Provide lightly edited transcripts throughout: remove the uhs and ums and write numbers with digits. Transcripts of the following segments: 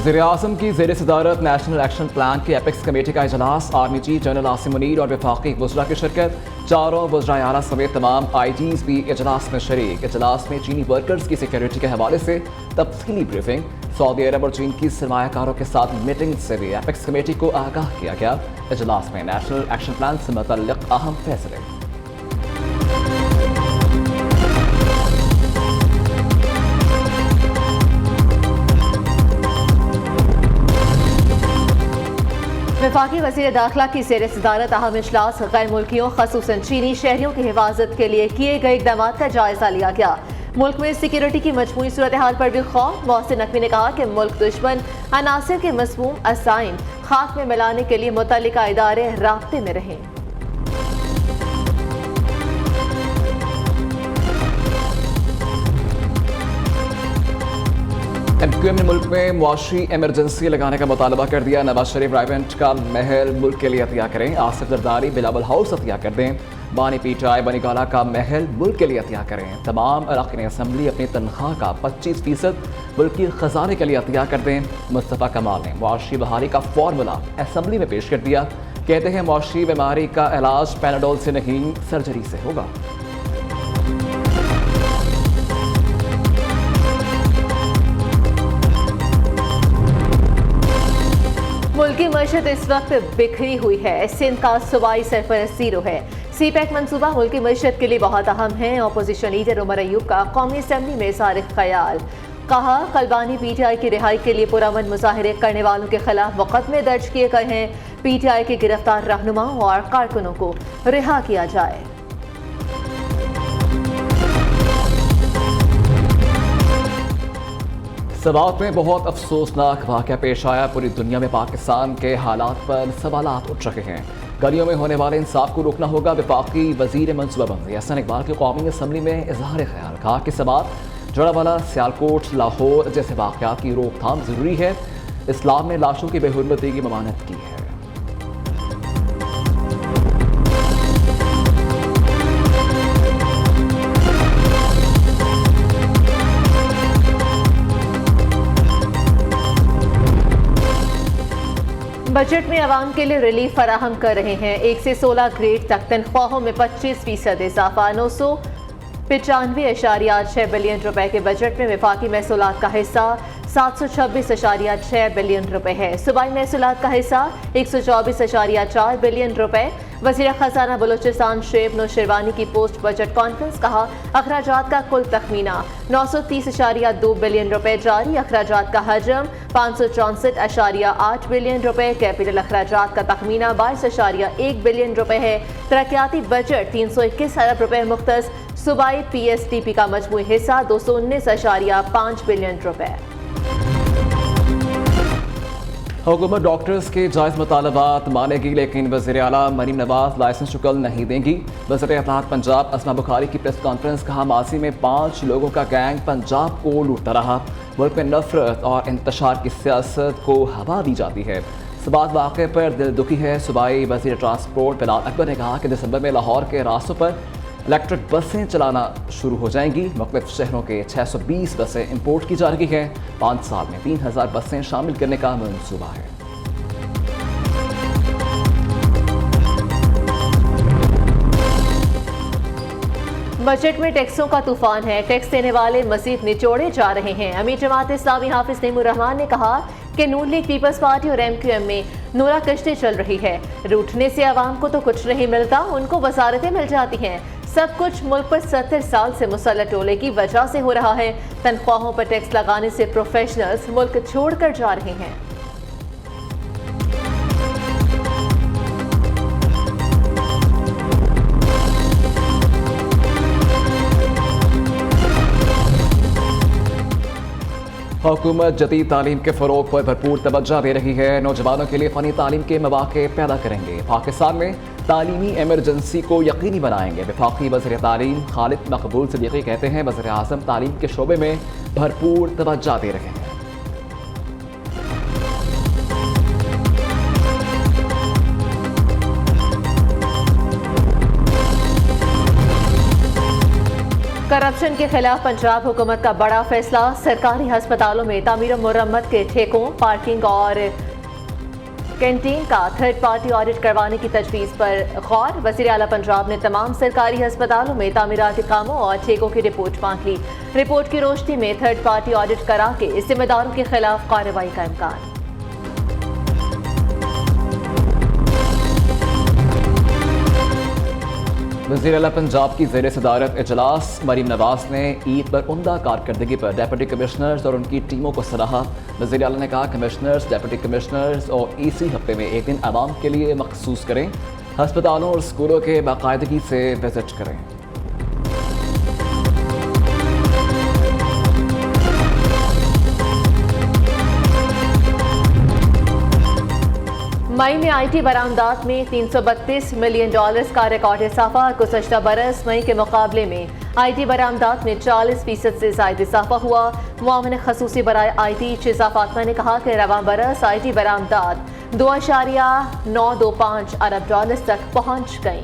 वज़ीर-ए-आज़म की ज़ेर सदारत नेशनल एक्शन प्लान की एपेक्स कमेटी का इजलास, army chief general Asim Munir और वफाकी वज़रा की शिरकत। चारों वज़राए आला समेत तमाम IGs भी इजलास में शरीक। इजलास में चीनी वर्कर्स की सिक्योरिटी के हवाले से तफसीली ब्रीफिंग। सऊदी अरब और चीन की सरमायाकारों के साथ मीटिंग से भी एपेक्स कमेटी को आगाह किया गया। इजलास में नेशनल एक्शन प्लान से मुतल्लिक़ अहम फैसले। वफाकी वज़ीर दाखिला की ज़ेर सदारत अहम इजलास। गैर मुल्कियों ख़ुसूसन चीनी शहरियों की हिफाजत के लिए किए गए इक़दाम का जायजा लिया गया। मुल्क में सिक्योरिटी की मजमूई सूरत हाल पर भी खौफ। मोहसिन नकवी ने कहा कि मुल्क दुश्मन अनासिर के मज़मूम असाइन खाक में मिलाने के लिए मुतल्लिका इदारे राब्ते में रहें। MQM ने मुल्क में मुआशी एमरजेंसी लगाने का मुतालबा कर दिया। नवाज शरीफ रायवेंट का महल मुल्क के लिए अतिया करें। आसिफ जरदारी बिलावल हाउस अतिया कर दें। बानी PTI बनीगाला का महल मुल्क के लिए अतिया करें। तमाम अरकान असम्बली अपनी तनख्वाह का 25% मुल्क की खजाने के लिए अतिया कर दें। मुस्तफ़ा कमाल ने मुआशी बहाली का फॉर्मूला असम्बली में पेश कर दिया। कहते हैं मुआशी बीमारी का इलाज पैनाडोल से नहीं, सर्जरी से होगा। मुल्की मईशत इस वक्त बिखरी हुई है। सिंध का सूबाई सरफरस्त जीरो है। CPEC मनसूबा मुल्की मईशत के लिए बहुत अहम है। अपोजिशन लीडर उमर अयूब का कौमी असम्बली में इज़हार ख्याल। कहा, कलबानी PTI की रिहाई के लिए पुरअमन मुजाहरे करने वालों के खिलाफ मुकदमे दर्ज किए गए हैं। PTI के गिरफ्तार रहनुमाओं और कारकुनों को रिहा किया जाए। सवात में बहुत अफसोसनाक वाक़या पेश आया। पूरी दुनिया में पाकिस्तान के हालात पर सवालात उठ रहे हैं। गलियों में होने वाले इंसाफ को रोकना होगा। वफाकी वज़ीर मनसूबाबंदी हसन इकबाल की कौमी असम्बली में इज़हार ख्याल। कहा कि सवात, जड़ावाला, सियालकोट, लाहौर जैसे वाक़यात की रोकथाम ज़रूरी है। इस्लाम ने लाशों की बेहुरमती की ममानत की है। बजट में आवाम के लिए रिलीफ फराहम कर रहे हैं। 1 से 16 ग्रेड तक तनख्वाहों में 25% इजाफा। 995.6 बिलियन रुपए के बजट में वफाकी महसूलात का हिस्सा 726.6 बिलियन रुपए है। सूबाई महसूलात का हिस्सा 124.4 बिलियन रुपए। वज़ीर ख़जाना बलूचिस्तान शेब नौशेरवानी की पोस्ट बजट कॉन्फ्रेंस। कहा, अखराजात का कुल तखमीना 930.2 बिलियन रुपए जारी। अखराजात का हजम 564.8 बिलियन रुपए। कैपिटल अखराजात का तखमीना 22.1 बिलियन रुपए है। तरक्याती बजट 321 अरब रुपए मुख्तस। सूबाई PSDP का मजमूई हिस्सा 219.5 बिलियन रुपए। हुकूमत डॉक्टर्स के जायज़ मुतालबात मानेगी, लेकिन वज़ीर आला मरीम नवाज लाइसेंस शुक्ल नहीं देंगी। वज़ीर इत्तेहाद पंजाब असमा बुखारी की प्रेस कॉन्फ्रेंस। कहा, माजी में 5 लोगों का गैंग पंजाब को लूटता रहा। मुल्क में नफरत और इंतशार की सियासत को हवा दी जाती है। सबात वाक़े पर दिल दुखी है। सूबाई वज़ीर ट्रांसपोर्ट बिलाल अकबर ने कहा कि दिसंबर में लाहौर के रास्तों पर इलेक्ट्रिक बसें चलाना शुरू हो जाएंगी। मुख्तलिफ शहरों के 620 बसें इंपोर्ट की जा रही हैं। 5 साल में 3000 बसें शामिल करने का मंसूबा है। बजट में टैक्सों का तूफान है। टैक्स देने वाले मजीद निचोड़े जा रहे हैं। अमीर जमात इस्लामी हाफिज नईमुर रहमान ने कहा कि नून लीग, पीपल्स पार्टी और MQM में नूरा कश्ती चल रही है। रूठने से आवाम को तो कुछ नहीं मिलता, उनको वजारतें मिल जाती हैं। सब कुछ मुल्क पर 70 साल से मुसल्लत टोले की वजह से हो रहा है। तनख्वाहों पर टैक्स लगाने से प्रोफेशनल्स मुल्क छोड़कर जा रहे हैं। हुकूमत जदीद तालीम के फ़रोग़ पर भरपूर तवज्जो दे रही है। नौजवानों के लिए फ़नी तालीम के मौक़े पैदा करेंगे। पाकिस्तान में तालीमी एमरजेंसी को यकीनी बनाएंगे। वफाकी वज़ीर तालीम खालिद मकबूल सिद्दीकी कहते हैं, वज़ीर आज़म तालीम के शोबे में भरपूर तवज्जो दे रहे हैं। करप्शन के खिलाफ पंजाब हुकूमत का बड़ा फैसला। सरकारी अस्पतालों में तामीर मुरम्मत के ठेकों, पार्किंग और कैंटीन का थर्ड पार्टी ऑडिट करवाने की तजवीज़ पर गौर। वज़ीर आला पंजाब ने तमाम सरकारी अस्पतालों में तामीराती कामों और ठेकों की रिपोर्ट मांग ली। रिपोर्ट की रोशनी में थर्ड पार्टी ऑडिट करा के जिम्मेदारों के खिलाफ कार्रवाई का इम्कान। वज़ीर आला पंजाब की ज़ेर सदारत इजलास। मरीम नवाज ने ईद पर उम्दा कारकर्दगी पर डिप्टी कमिश्नर्स और उनकी टीमों को सराहा। वज़ीर आला ने कहा कमिश्नर्स, डिप्टी कमिश्नर्स और EC हफ्ते में एक दिन आवाम के लिए मखसूस करें। अस्पतालों और स्कूलों के बाकायदगी से विजिट करें। मई में IT बरामदात में $332 मिलियन का रिकॉर्ड इजाफा। गुज़श्ता बरस मई के मुकाबले में IT बरामदात में 40% से ज़ायद इजाफा हुआ। मुआविन खसूसी बराए IT शिज़ा फातिमा ने कहा कि रवां बरस IT बरामदात $2.925 अरब तक पहुँच गई।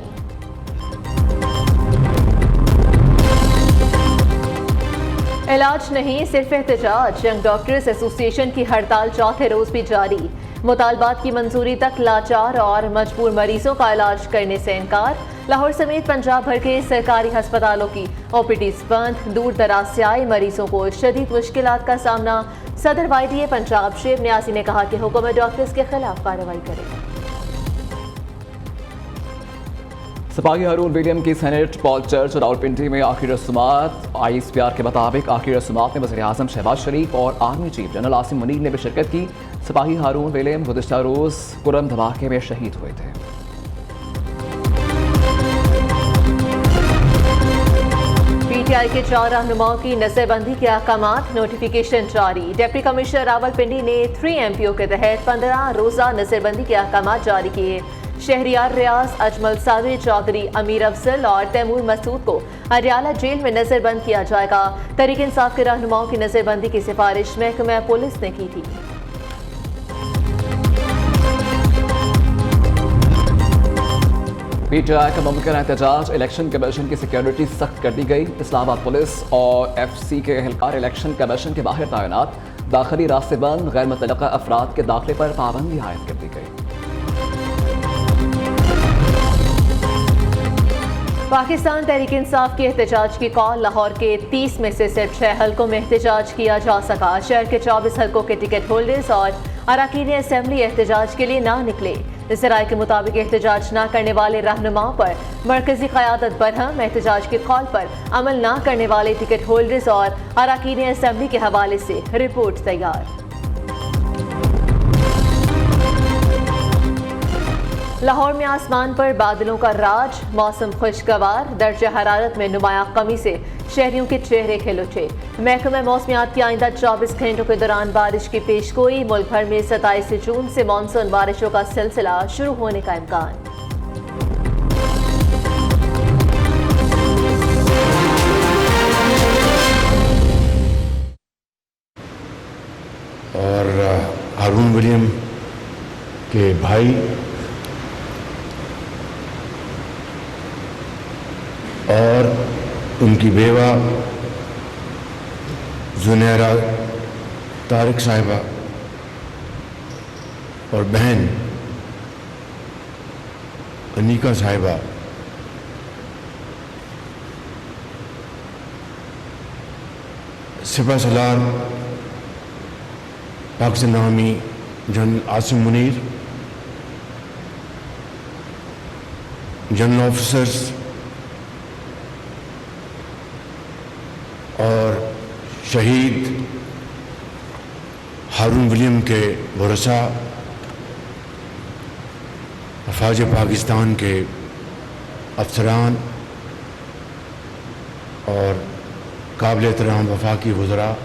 इलाज नहीं सिर्फ एहतजाज। यंग डॉक्टर्स एसोसिएशन की हड़ताल चौथे रोज भी जारी। मुतालबात की मंजूरी तक लाचार और मजबूर मरीजों का इलाज करने से इनकार। लाहौर समेत पंजाब भर के सरकारी अस्पतालों की OPDs बंद। दूर दराज से आए मरीजों को शदीद मुश्किलात का सामना। सदर YDA पंजाब शेब न्यासी ने कहा कि हुकूमत डॉक्टर्स के खिलाफ कार्रवाई करे। सिपाही हारून विलियम की सेनेट पॉल चर्च रावलपिंडी में आखिरी रस्मात। ISPR के मुताबिक आखिरी रस्मात में वज़ीर आज़म शहबाज शरीफ और army chief general Asim Munir ने भी शिरकत की। सिपाही हारून विलियम गुज़श्ता रोज़ कुरम धमाके में शहीद हुए थे। PTI के 4 रहनुमाओं की नजरबंदी के अहकामात। नोटिफिकेशन जारी। डिप्टी कमिश्नर रावलपिंडी ने 3 MPO के तहत 15 रोज़ा नजरबंदी के अहकामात जारी किए। शहरियार रियाज, अजमल सावे चौधरी, अमीर अफजल और तैमूर मसूद को अडियाला जेल में नजरबंद किया जाएगा। तहरीक इंसाफ के रहनुमाओं की नजरबंदी की सिफारिश महकमा पुलिस ने की थी। PTI का मुमकिन एहतजाज। इलेक्शन कमीशन की सिक्योरिटी सख्त कर दी गई। इस्लामाबाद पुलिस और FC के एहलकार इलेक्शन कमीशन के बाहर तैनात। दाखिली रास्ते बंद। गैर मुतल्लका अफराद के दाखिले पर पाबंदी आयद कर दी गई। पाकिस्तान तहरीक इंसाफ के एहतजाज की कॉल। लाहौर के 30 में से सिर्फ 6 हलकों में एहतजाज किया जा सका। शहर के 24 हलकों के टिकट होल्डर्स और अरकान असम्बली एहतजाज के लिए ना निकले। इस राय के मुताबिक एहतजाज न करने वाले रहनुमाओं पर मरकजी क़यादत बरहम। एहतजाज की कॉल पर अमल न करने वाले टिकट होल्डर्स और अरकान असम्बली के हवाले से रिपोर्ट तैयार। लाहौर में आसमान पर बादलों का राज। मौसम खुशगवार। दर्जा हरारत में नुमाया कमी से शहरियों के चेहरे खिल उठे। महकमा मौसमियात की आइंदा 24 घंटों के दौरान बारिश की पेशगोई। मुल्क भर में 27 जून से मानसून बारिशों का सिलसिला शुरू होने का इम्कान। और हारून विलियम के भाई और उनकी बेवा जुनैरा तारिक साहिबा और बहन अनीका साहिबा सिपह सलार Pakistan army general Asim Munir, general officers और शहीद हारून विलियम के वरसा, फ़ौज पाकिस्तान के अफसरान और काबिल एहतराम वफाकी वज़रा